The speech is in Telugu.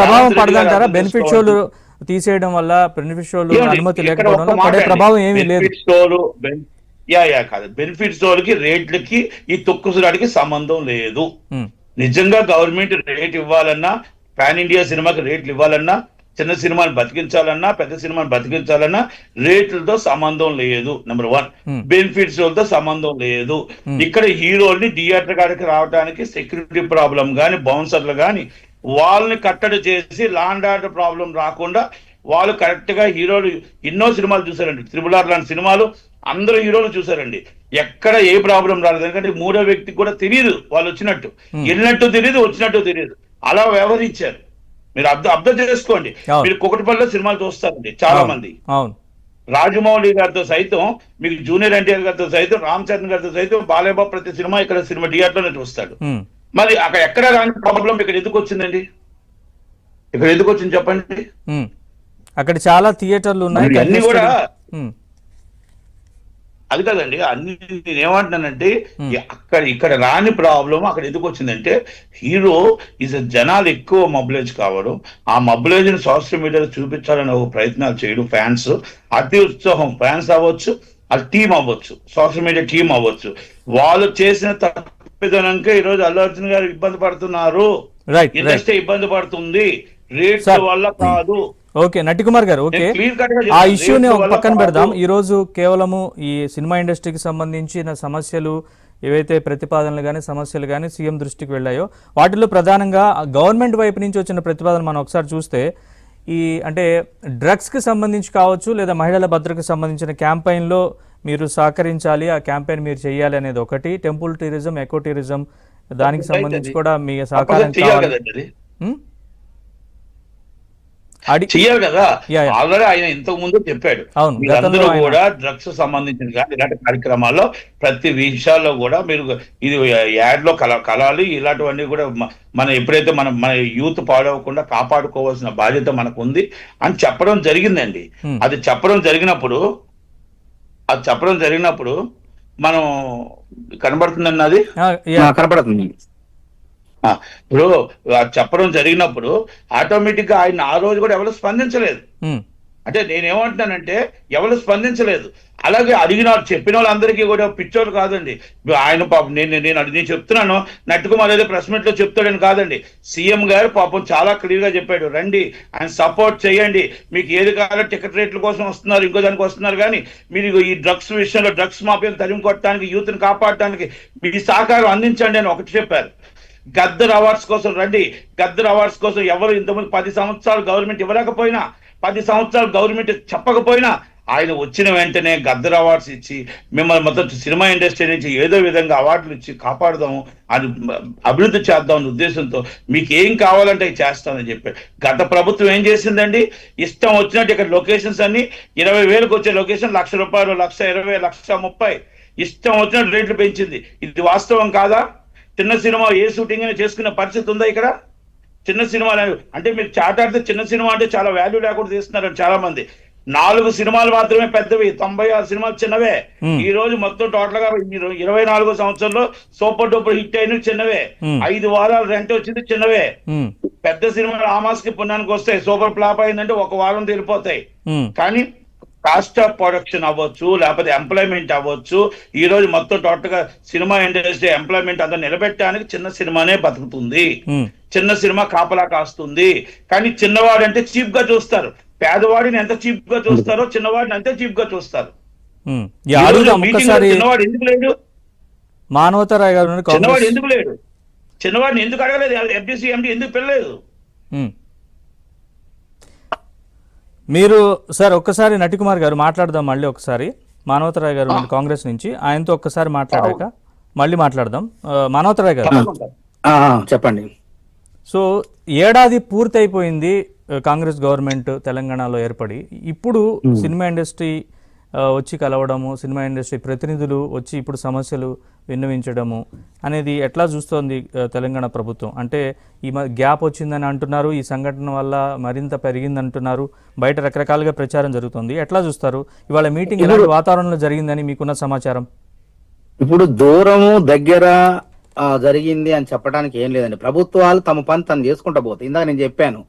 ప్రభావం పడదంటారా? బెనిఫిట్ షోలు తీసేయడం వల్ల, బెనిఫిట్ షోలు అనుమతి లేకపోవడం వల్ల పడే ప్రభావం ఏమీ లేదు. కాదు, బెనిఫిట్ షోలకి రేట్లకి ఈ తొక్కుసురాడికి సంబంధం లేదు. నిజంగా గవర్నమెంట్ రేట్ ఇవ్వాలన్నా, పాన్ ఇండియా సినిమాకి రేట్లు ఇవ్వాలన్నా, చిన్న సినిమాని బతికించాలన్నా, పెద్ద సినిమాని బతికించాలన్నా రేట్లతో సంబంధం లేదు. నెంబర్ 1. బెనిఫిట్స్ తో సంబంధం లేదు. ఇక్కడ హీరోల్ని థియేటర్ కాడికి రావడానికి సెక్యూరిటీ ప్రాబ్లం గాని, బౌన్సర్లు గాని వాళ్ళని కట్టడి చేసి లాండ్ ఆర్డర్ ప్రాబ్లం రాకుండా వాళ్ళు కరెక్ట్ గా హీరోలు ఎన్నో సినిమాలు చూసారండి. RRR లాంటి సినిమాలు అందరూ హీరోలు చూసారండి. ఎక్కడ ఏ ప్రాబ్లం రాలేదు. ఎందుకంటే మూడో వ్యక్తికి కూడా తెలియదు వాళ్ళు వచ్చినట్టు, వెళ్ళినట్టు తెలియదు, వచ్చినట్టు తెలియదు. అలా వ్యవహరించారు. మీరు అర్థం చేసుకోండి. మీరు కుకటిపల్లిలో సినిమాలు చూస్తారండి చాలా మంది. రాజమౌళి గారితో సైతం, మీకు జూనియర్ ఎన్టీఆర్ గారితో సైతం, రామ్ చరణ్ గారితో సైతం, బాలయ్యబాబు ప్రతి సినిమా ఇక్కడ సినిమా థియేటర్లోనే చూస్తాడు. మరి అక్కడ ఎక్కడ రాని ప్రాబ్లం ఇక్కడ ఎందుకు వచ్చిందండి? ఇక్కడ ఎందుకు వచ్చింది చెప్పండి? అక్కడ చాలా థియేటర్లు ఉన్నాయి అన్ని కూడా. అది కదండి, అన్ని నేనేమంటున్నానంటే ఇక్కడ రాని ప్రాబ్లం అక్కడ ఎందుకు వచ్చిందంటే, హీరో జనాలు ఎక్కువ మొబిలైజ్ కావడం, ఆ మొబిలైజ్ ని సోషల్ మీడియాలో చూపించాలని ఒక ప్రయత్నాలు చేయడం, ఫ్యాన్స్ అతి ఉత్సాహం, ఫ్యాన్స్ అవ్వచ్చు, అది టీం అవ్వచ్చు, సోషల్ మీడియా టీం అవ్వచ్చు, వాళ్ళు చేసిన తప్పిదనంగా ఈరోజు అల్లు అర్జున్ గారు ఇబ్బంది పడుతున్నారు, ఇండస్ట్రీ ఇబ్బంది పడుతుంది, రేట్స్ వల్ల కాదు. ఓకే నటికుమార్ గారు, ఓకే ఆ ఇష్యూని ఒక పక్కన పెడదాం. ఈ రోజు కేవలము ఈ సినిమా ఇండస్ట్రీకి సంబంధించిన సమస్యలు ఏవైతే ప్రతిపాదనలు కానీ, సమస్యలు కానీ సీఎం దృష్టికి వెళ్ళాయో, వాటిలో ప్రధానంగా గవర్నమెంట్ వైపు నుంచి వచ్చిన ప్రతిపాదన మనం ఒకసారి చూస్తే, ఈ అంటే డ్రగ్స్కి సంబంధించి కావచ్చు, లేదా మహిళల భద్రతకు సంబంధించిన క్యాంపెయిన్లో మీరు సహకరించాలి, ఆ క్యాంపెయిన్ మీరు చేయాలి అనేది ఒకటి. టెంపుల్ టూరిజం, ఎకో టూరిజం దానికి సంబంధించి కూడా మీ సహకారం కావాలి చెయ్యాలి కదా. ఆల్రెడీ ఆయన ఇంతకు ముందు చెప్పాడు, మీరందరూ కూడా డ్రగ్స్ సంబంధించిన కానీ ఇలాంటి కార్యక్రమాల్లో ప్రతి విషయాల్లో కూడా మీరు ఇది యాడ్ లో కలాలి, ఇలాంటివన్నీ కూడా మనం ఎప్పుడైతే మన యూత్ పాడవకుండా కాపాడుకోవాల్సిన బాధ్యత మనకు ఉంది అని చెప్పడం జరిగిందండి. అది చెప్పడం జరిగినప్పుడు మనం కనబడుతుందండి, అది కనబడుతుంది. ఇప్పుడు చెప్పడం జరిగినప్పుడు ఆటోమేటిక్ గా ఆయన ఆ రోజు కూడా ఎవరు స్పందించలేదు. అంటే నేనేమంటున్నానంటే ఎవరు స్పందించలేదు. అలాగే అడిగిన చెప్పిన వాళ్ళందరికీ కూడా పిచ్చోళ్ళు కాదండి. ఆయన పాపం నేను చెప్తున్నాను, నట్టుకుమార్ ఏదో ప్రెస్ మీట్ లో చెప్తాడని కాదండి. సీఎం గారు పాపం చాలా క్లియర్ గా చెప్పాడు, రండి ఆయన సపోర్ట్ చేయండి, మీకు ఏది కావాలో టికెట్ రేట్ల కోసం వస్తున్నారు, ఇంకో దానికి వస్తున్నారు, కానీ మీరు ఈ డ్రగ్స్ విషయంలో డ్రగ్స్ మాఫియాను తరిమి కొట్టడానికి, యూత్ ని కాపాడటానికి మీ సహకారం అందించండి అని ఒకటి చెప్పారు. గద్దర్ అవార్డ్స్ కోసం రండి, గద్దర్ అవార్డ్స్ కోసం ఎవరు ఇంతకుముందు 10 సంవత్సరాలు గవర్నమెంట్ ఇవ్వలేకపోయినా, 10 సంవత్సరాలు గవర్నమెంట్ చెప్పకపోయినా, ఆయన వచ్చిన వెంటనే గద్దర్ అవార్డ్స్ ఇచ్చి మిమ్మల్ని మొత్తం సినిమా ఇండస్ట్రీ నుంచి ఏదో విధంగా అవార్డులు ఇచ్చి కాపాడుదాము, అది అభివృద్ధి చేద్దాం అనే ఉద్దేశంతో మీకు ఏం కావాలంటే చేస్తామని చెప్పారు. గత ప్రభుత్వం ఏం చేసిందండి, ఇష్టం వచ్చినట్టు ఇక్కడ లొకేషన్స్ అన్ని 20,000కి వచ్చే లొకేషన్ ₹1,00,000, ₹1,20,000, ₹1,30,000 ఇష్టం వచ్చినట్టు రేట్లు పెంచింది. ఇది వాస్తవం కాదా? చిన్న సినిమా ఏ షూటింగ్ అయినా చేసుకునే పరిస్థితి ఉందా ఇక్కడ? చిన్న సినిమాలు అంటే మీరు చాటాడితే చిన్న సినిమా అంటే చాలా వాల్యూ లేకుండా తీస్తున్నారు చాలా మంది. 4 సినిమాలు మాత్రమే పెద్దవి, 96 సినిమాలు చిన్నవే. ఈ రోజు మొత్తం టోటల్ గా 24వ సంవత్సరంలో సూపర్ డూపర్ హిట్ అయిన చిన్నవే. 5 వారాలు రెంట్ వచ్చింది చిన్నవే. పెద్ద సినిమాలు ఆ మాసకి పుణ్యానికి వస్తాయి, సూపర్ ఫ్లాప్ అయిందంటే 1 వారం తెలిపోతాయి. కానీ కాస్ట్ ఆఫ్ ప్రొడక్షన్ అవ్వచ్చు, లేకపోతే ఎంప్లాయ్మెంట్ అవ్వచ్చు, ఈ రోజు మొత్తం టోటల్ గా సినిమా ఇండస్ట్రీ ఎంప్లాయ్మెంట్ అంతా నిలబెట్టడానికి చిన్న సినిమానే బతుకుతుంది, చిన్న సినిమా కాపలా కాస్తుంది. కానీ చిన్నవాడు అంటే చీప్ గా చూస్తారు, పేదవాడిని ఎంత చీప్ గా చూస్తారో చిన్నవాడిని అంతే చీప్ గా చూస్తారు. చిన్నవాడు ఎందుకు లేడు? మానవతరాయ్ గారు చిన్నవాడు ఎందుకు లేడు? చిన్నవాడిని ఎందుకు అడగలేదు? FDC MD ఎందుకు పిల్లలేదు? మీరు సార్ ఒక్కసారి నటికుమార్ గారు మాట్లాడదాం, మళ్ళీ ఒకసారి మానవతరాయ్ గారు కాంగ్రెస్ నుంచి, ఆయనతో ఒక్కసారి మాట్లాడాక మళ్ళీ మాట్లాడదాం. మానవతరాయ్ గారు చెప్పండి. సో ఏడాది పూర్తయిపోయింది కాంగ్రెస్ గవర్నమెంట్ తెలంగాణలో ఏర్పడి. ఇప్పుడు సినిమా ఇండస్ట్రీ వచ్చి కలవడము, సినిమా ఇండస్ట్రీ ప్రతినిధులు వచ్చి ఇప్పుడు సమస్యలు విన్నవించడము అనేది ఎట్లా చూస్తోంది తెలంగాణ ప్రభుత్వం? అంటే ఈ గ్యాప్ వచ్చిందని అంటున్నారు, ఈ సంఘటన వల్ల మరింత పెరిగిందంటున్నారు, బయట రకరకాలుగా ప్రచారం జరుగుతుంది. ఎట్లా చూస్తారు? ఇవాళ మీటింగ్ ఎలాంటి వాతావరణంలో జరిగిందని మీకున్న సమాచారం? ఇప్పుడు దూరము దగ్గర జరిగింది అని చెప్పడానికి ఏం లేదండి. ప్రభుత్వాలు తమ పని తను చేసుకుంటా పోతాయి. ఇందాక నేను చెప్పాను,